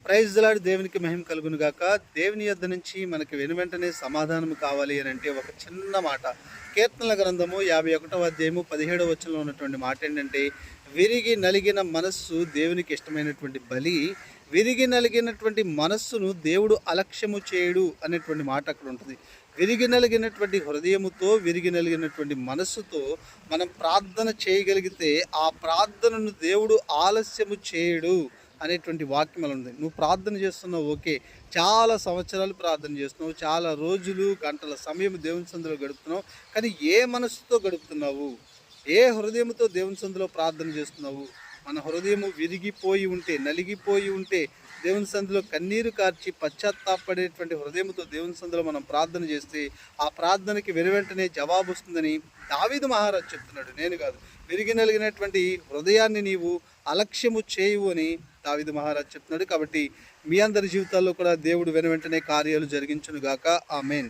Praise the lord. దేవునికి మహిమ కలుగును గాక. దేవుని యొద్ద నుంచి మనకి వెనువెంటనే సమాధానం కావాలి అని అంటే ఒక చిన్న మాట, కీర్తనల గ్రంథము 51వ అధ్యాయము 17వ వచనంలో ఉన్నటువంటి మాట ఏంటంటే, విరిగి నలిగిన మనస్సు దేవునికి ఇష్టమైనటువంటి బలి, విరిగి నలిగినటువంటి మనస్సును దేవుడు అలక్ష్యము చేయడు అనేటువంటి మాట అక్కడ ఉంటుంది. విరిగి నలిగినటువంటి హృదయముతో, విరిగి నలిగినటువంటి మనస్సుతో మనం ప్రార్థన చేయగలిగితే ఆ ప్రార్థనను దేవుడు ఆలస్యము చేయడు అనేటువంటి వాక్యం అలా ఉంది. నువ్వు ప్రార్థన చేస్తున్నావు, ఓకే, చాలా సంవత్సరాలు ప్రార్థన చేస్తున్నావు, చాలా రోజులు గంటల సమయం దేవుని సందులో గడుపుతున్నావు, కానీ ఏ మనసుతో గడుపుతున్నావు? ఏ హృదయంతో దేవుని సందులో ప్రార్థన చేస్తున్నావు? మన హృదయము విరిగిపోయి ఉంటే, నలిగిపోయి ఉంటే, దేవుని సందులో కన్నీరు కార్చి పశ్చాత్తాపడేటువంటి హృదయంతో దేవుని సందులో మనం ప్రార్థన చేస్తే ఆ ప్రార్థనకి వెనువెంటనే జవాబు వస్తుందని దావీదు మహారాజు చెప్తున్నాడు, నేను కాదు. విరిగి నలిగినటువంటి హృదయాన్ని నీవు అలక్ష్యము చేయవు అని దావీదు మహారాజు చెప్తున్నాడు. కాబట్టి మీ అందరి జీవితాల్లో కూడా దేవుడు వెనువెంటనే కార్యాలు జరిగించును గాక. ఆమేన్.